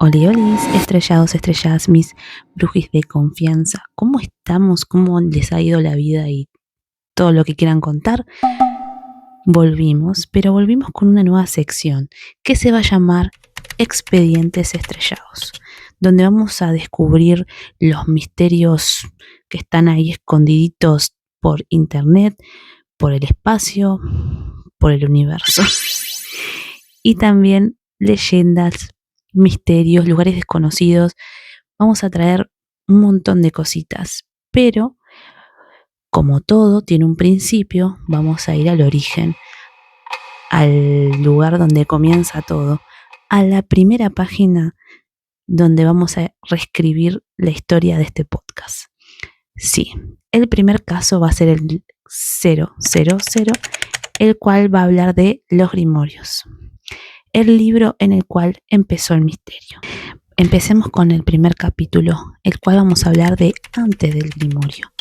Oli, olis, estrellados, estrelladas, mis brujis de confianza. ¿Cómo estamos? ¿Cómo les ha ido la vida y todo lo que quieran contar? Volvimos, pero volvimos con una nueva sección que se va a llamar Expedientes Estrellados, donde vamos a descubrir los misterios que están ahí escondiditos por internet, por el espacio, por el universo. Y también leyendas, misterios, lugares desconocidos. Vamos a traer un montón de cositas, pero como todo tiene un principio, vamos a ir al origen, al lugar donde comienza todo, a la primera página donde vamos a reescribir la historia de este podcast. Sí, el primer caso va a ser el 000, el cual va a hablar de los grimorios, el libro en el cual empezó el misterio. Empecemos con el primer capítulo, el cual vamos a hablar de antes del grimorio.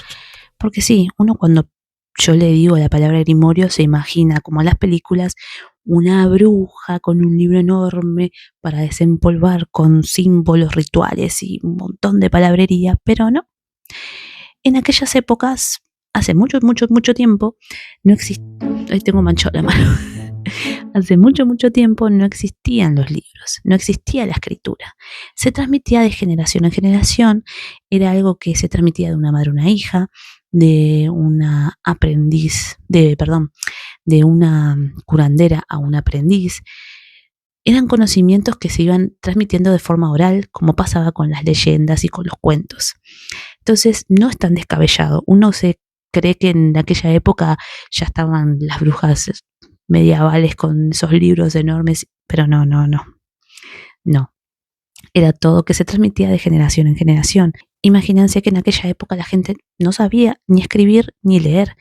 Porque sí, uno cuando yo le digo la palabra grimorio se imagina, como en las películas, una bruja con un libro enorme para desempolvar con símbolos rituales y un montón de palabrería, pero no. En aquellas épocas, hace mucho tiempo, no existía. Ahí tengo manchado la mano. Hace mucho tiempo no existían los libros, no existía la escritura. Se transmitía de generación en generación, era algo que se transmitía de una madre a una hija, de una de una curandera a un aprendiz. Eran conocimientos que se iban transmitiendo de forma oral, como pasaba con las leyendas y con los cuentos. Entonces, no es tan descabellado. Uno se cree que en aquella época ya estaban las brujas medievales con esos libros enormes, pero no. Era todo que se transmitía de generación en generación. Imagínense que en aquella época la gente no sabía ni escribir ni leer.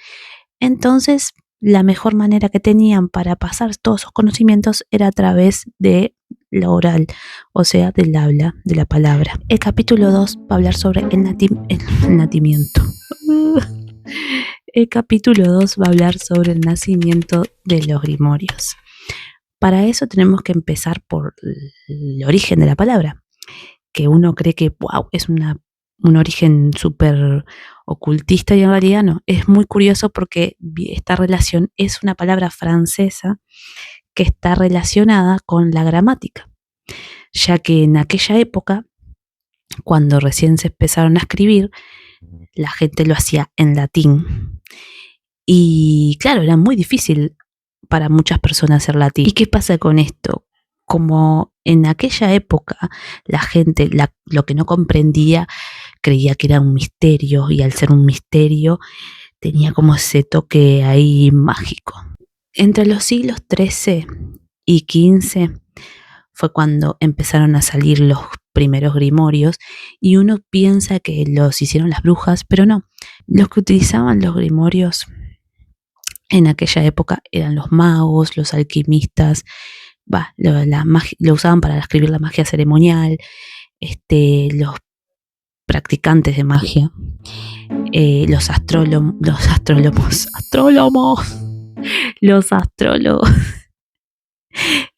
Entonces, la mejor manera que tenían para pasar todos esos conocimientos era a través de lo oral, o sea, del habla, de la palabra. El capítulo 2 va a hablar sobre el nacimiento. El capítulo 2 va a hablar sobre el nacimiento de los grimorios. Para eso tenemos que empezar por el origen de la palabra, que uno cree que wow, es un origen súper ocultista y en realidad no. Es muy curioso porque esta relación es una palabra francesa que está relacionada con la gramática, ya que en aquella época, cuando recién se empezaron a escribir, la gente lo hacía en latín. Y claro, era muy difícil para muchas personas hacer latín. ¿Y qué pasa con esto? Como en aquella época la gente lo que no comprendía creía que era un misterio, y al ser un misterio tenía como ese toque ahí mágico. Entre los siglos XIII y XV fue cuando empezaron a salir los primeros grimorios y uno piensa que los hicieron las brujas, pero no. Los que utilizaban los grimorios en aquella época eran los magos, los alquimistas, lo usaban para escribir la magia ceremonial, los practicantes de magia, los astrólogos.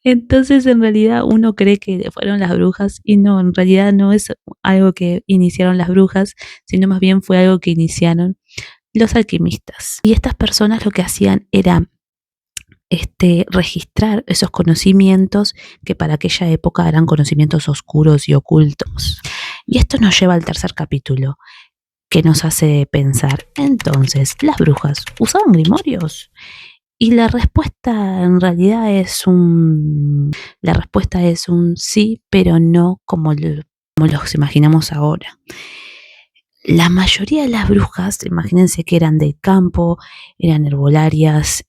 Entonces en realidad uno cree que fueron las brujas y no, en realidad no es algo que iniciaron las brujas, sino más bien fue algo que iniciaron los alquimistas. Y estas personas lo que hacían era registrar esos conocimientos que para aquella época eran conocimientos oscuros y ocultos. Y esto nos lleva al tercer capítulo, que nos hace pensar, entonces, ¿las brujas usaban grimorios? Y la respuesta en realidad es un sí, pero no como los imaginamos ahora. La mayoría de las brujas, imagínense que eran del campo, eran herbolarias,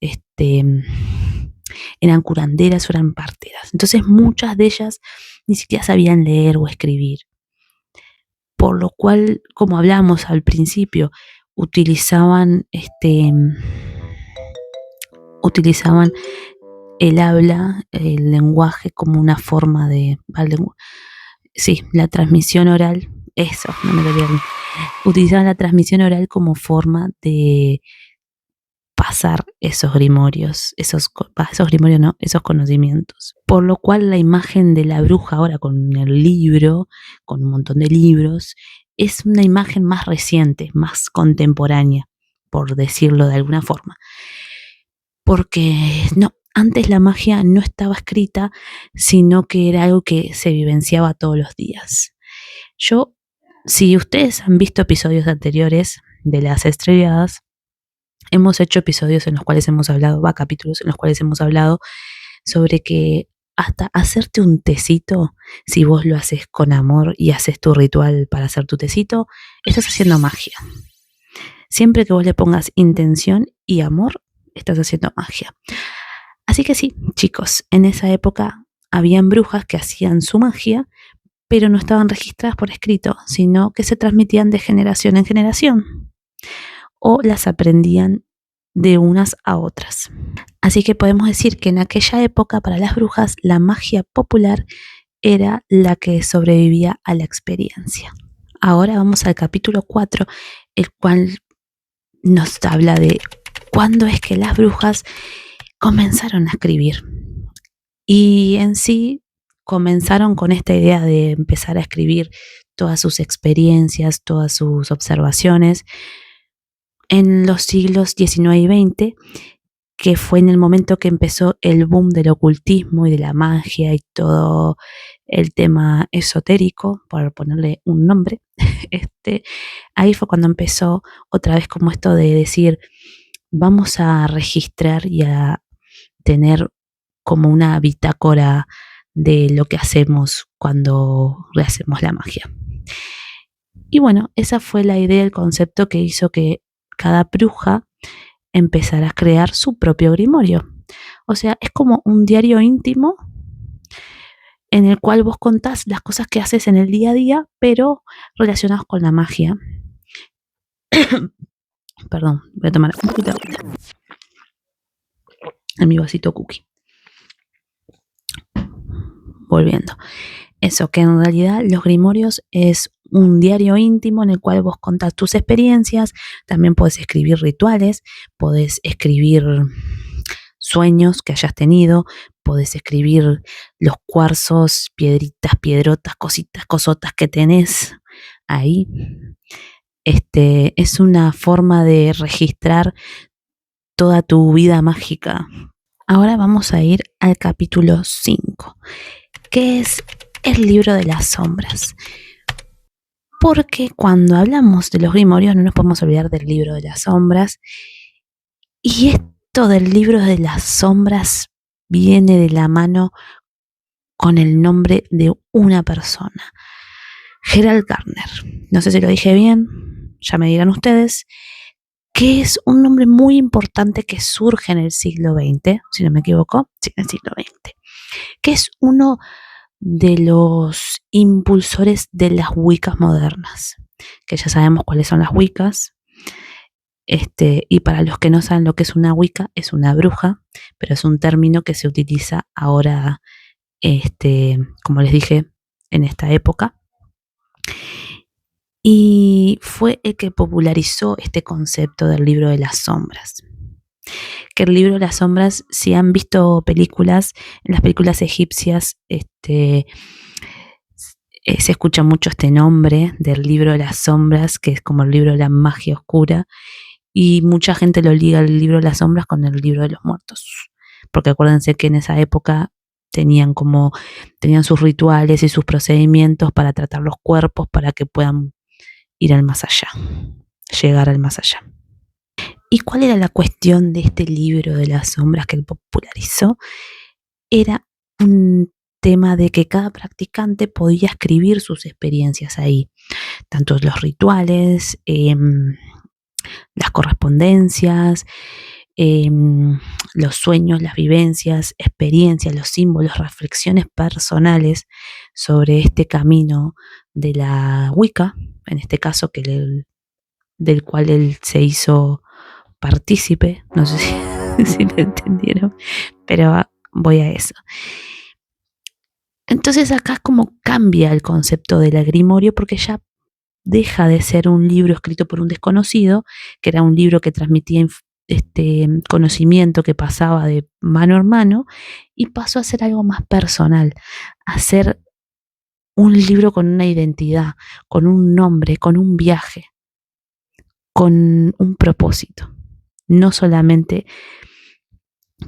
eran curanderas o eran parteras. Entonces muchas de ellas ni siquiera sabían leer o escribir. Por lo cual, como hablamos al principio, utilizaban el habla, el lenguaje como una forma de... la transmisión oral, eso, no me lo olvidé. Utilizaban la transmisión oral como forma de pasar esos grimorios, esos grimorios no, esos conocimientos. Por lo cual la imagen de la bruja ahora con el libro, con un montón de libros, es una imagen más reciente, más contemporánea, por decirlo de alguna forma. Porque no, antes la magia no estaba escrita, sino que era algo que se vivenciaba todos los días. Si ustedes han visto episodios anteriores de Las Estrelladas, hemos hecho episodios en los cuales hemos hablado, capítulos en los cuales hemos hablado sobre que hasta hacerte un tecito, si vos lo haces con amor y haces tu ritual para hacer tu tecito, estás haciendo magia. Siempre que vos le pongas intención y amor, estás haciendo magia. Así que sí, chicos, en esa época habían brujas que hacían su magia, pero no estaban registradas por escrito, sino que se transmitían de generación en generación o las aprendían de unas a otras. Así que podemos decir que en aquella época para las brujas la magia popular era la que sobrevivía a la experiencia. Ahora vamos al capítulo 4, el cual nos habla de cuándo es que las brujas comenzaron a escribir. Y en sí comenzaron con esta idea de empezar a escribir todas sus experiencias, todas sus observaciones en los siglos XIX y XX, que fue en el momento que empezó el boom del ocultismo y de la magia y todo el tema esotérico, por ponerle un nombre. Ahí fue cuando empezó otra vez como esto de decir, vamos a registrar y a tener como una bitácora de lo que hacemos cuando rehacemos la magia. Y bueno, esa fue la idea, el concepto que hizo que cada bruja empezara a crear su propio grimorio. O sea, es como un diario íntimo en el cual vos contás las cosas que haces en el día a día, pero relacionadas con la magia. Perdón, voy a tomar un poquito de agua en mi vasito cookie. Volviendo. Eso, que en realidad los grimorios es un diario íntimo en el cual vos contás tus experiencias, también podés escribir rituales, podés escribir sueños que hayas tenido, podés escribir los cuarzos, piedritas, piedrotas, cositas, cosotas que tenés ahí. Es una forma de registrar toda tu vida mágica. Ahora vamos a ir al capítulo 5, que es el libro de las sombras. Porque cuando hablamos de los grimorios no nos podemos olvidar del libro de las sombras. Y esto del libro de las sombras viene de la mano con el nombre de una persona, Gerald Gardner. No sé si lo dije bien, ya me dirán ustedes, que es un nombre muy importante que surge en el siglo XX, si no me equivoco, sí, en el siglo XX, que es uno de los impulsores de las Wiccas modernas, que ya sabemos cuáles son las Wiccas. Y para los que no saben lo que es una Wicca, es una bruja, pero es un término que se utiliza ahora, como les dije, en esta época. Y fue el que popularizó este concepto del libro de las sombras. Que el libro de las sombras, si han visto películas, en las películas egipcias, se escucha mucho este nombre del libro de las sombras, que es como el libro de la magia oscura, y mucha gente lo liga el libro de las sombras con el libro de los muertos, porque acuérdense que en esa época tenían sus rituales y sus procedimientos para tratar los cuerpos para que puedan ir al más allá, llegar al más allá. ¿Y cuál era la cuestión de este libro de las sombras que él popularizó? Era un tema de que cada practicante podía escribir sus experiencias ahí, tanto los rituales, las correspondencias, los sueños, las vivencias, experiencias, los símbolos, reflexiones personales sobre este camino de la Wicca, en este caso del cual él se hizo partícipe, no sé si lo entendieron, pero voy a eso. Entonces acá es como cambia el concepto del grimorio, porque ya deja de ser un libro escrito por un desconocido, que era un libro que transmitía conocimiento que pasaba de mano en mano y pasó a ser algo más personal, a ser un libro con una identidad, con un nombre, con un viaje, con un propósito. No solamente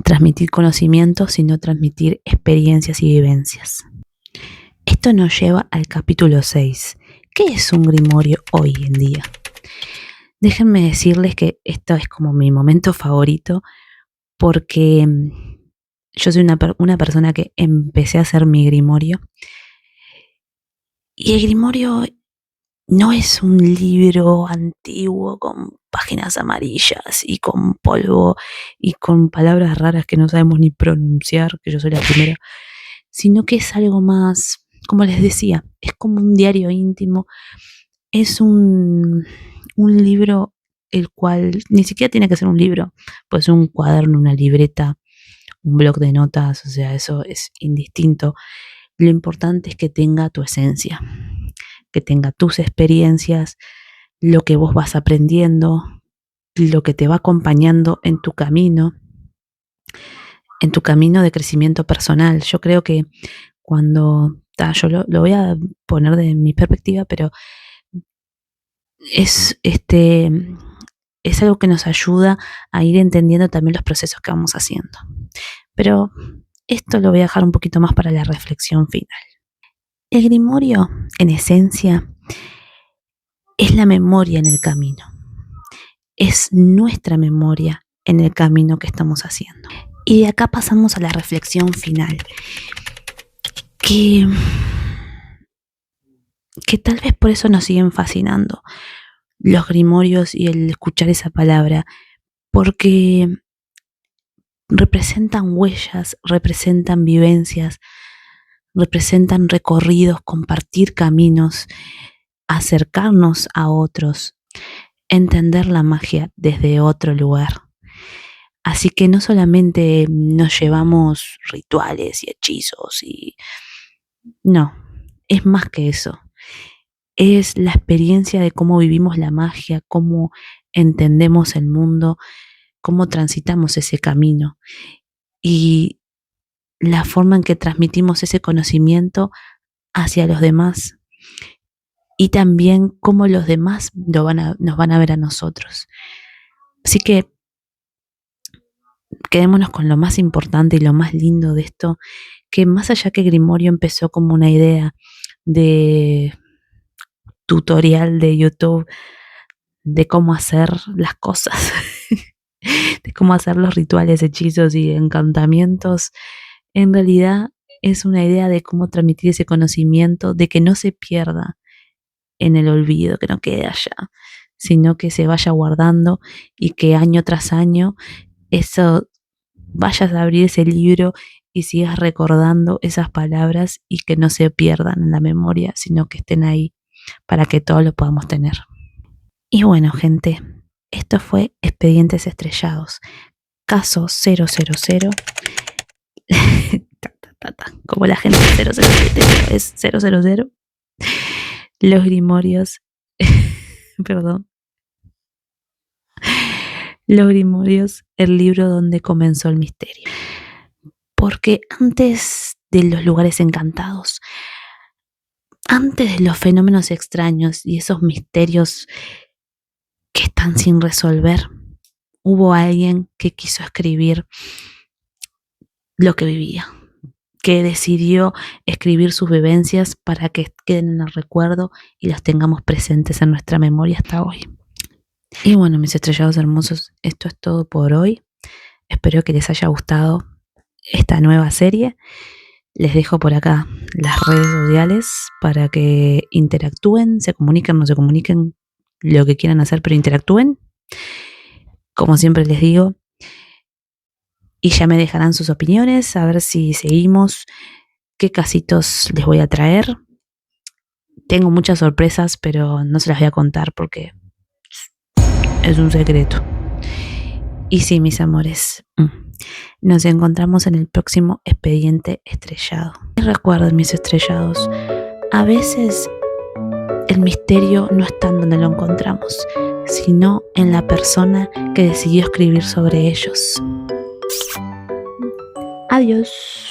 transmitir conocimientos, sino transmitir experiencias y vivencias. Esto nos lleva al capítulo 6. ¿Qué es un grimorio hoy en día? Déjenme decirles que esto es como mi momento favorito porque yo soy una persona que empecé a hacer mi grimorio. Y el grimorio no es un libro antiguo con páginas amarillas y con polvo y con palabras raras que no sabemos ni pronunciar, que yo soy la primera, sino que es algo más, como les decía, es como un diario íntimo, es un libro el cual ni siquiera tiene que ser un libro, puede ser un cuaderno, una libreta, un bloc de notas, o sea, eso es indistinto. Lo importante es que tenga tu esencia, que tenga tus experiencias, lo que vos vas aprendiendo, lo que te va acompañando en tu camino de crecimiento personal. Yo creo que cuando, yo lo voy a poner de mi perspectiva, pero es algo que nos ayuda a ir entendiendo también los procesos que vamos haciendo. Pero esto lo voy a dejar un poquito más para la reflexión final. El grimorio, en esencia, es la memoria en el camino. Es nuestra memoria en el camino que estamos haciendo. Y de acá pasamos a la reflexión final. Que tal vez por eso nos siguen fascinando los grimorios y el escuchar esa palabra. Porque representan huellas, representan vivencias, representan recorridos, compartir caminos, acercarnos a otros, entender la magia desde otro lugar. Así que no solamente nos llevamos rituales y hechizos no, es más que eso. Es la experiencia de cómo vivimos la magia, cómo entendemos el mundo, cómo transitamos ese camino y la forma en que transmitimos ese conocimiento hacia los demás y también cómo los demás nos van a ver a nosotros. Así que quedémonos con lo más importante y lo más lindo de esto, que más allá que Grimorio empezó como una idea de tutorial de YouTube de cómo hacer las cosas, de cómo hacer los rituales, hechizos y encantamientos, en realidad es una idea de cómo transmitir ese conocimiento, de que no se pierda en el olvido, que no quede allá, sino que se vaya guardando y que año tras año eso vayas a abrir ese libro y sigas recordando esas palabras y que no se pierdan en la memoria, sino que estén ahí para que todos lo podamos tener. Y bueno, gente, esto fue Expedientes Estrellados, caso 000, como la gente 007 es 000, los grimorios, perdón, los grimorios, el libro donde comenzó el misterio. Porque antes de los lugares encantados, antes de los fenómenos extraños y esos misterios que están sin resolver, hubo alguien que quiso escribir lo que vivía, que decidió escribir sus vivencias para que queden en el recuerdo y las tengamos presentes en nuestra memoria hasta hoy. Y bueno, mis estrellados hermosos, esto es todo por hoy. Espero que les haya gustado esta nueva serie. Les dejo por acá las redes sociales para que interactúen, se comuniquen, no se comuniquen, lo que quieran hacer, pero interactúen. Como siempre les digo, y ya me dejarán sus opiniones, a ver si seguimos, qué casitos les voy a traer. Tengo muchas sorpresas, pero no se las voy a contar porque es un secreto. Y sí, mis amores, nos encontramos en el próximo Expediente Estrellado. Y recuerden, mis estrellados, a veces El misterio no está en donde lo encontramos, sino en la persona que decidió escribir sobre ellos. Adiós.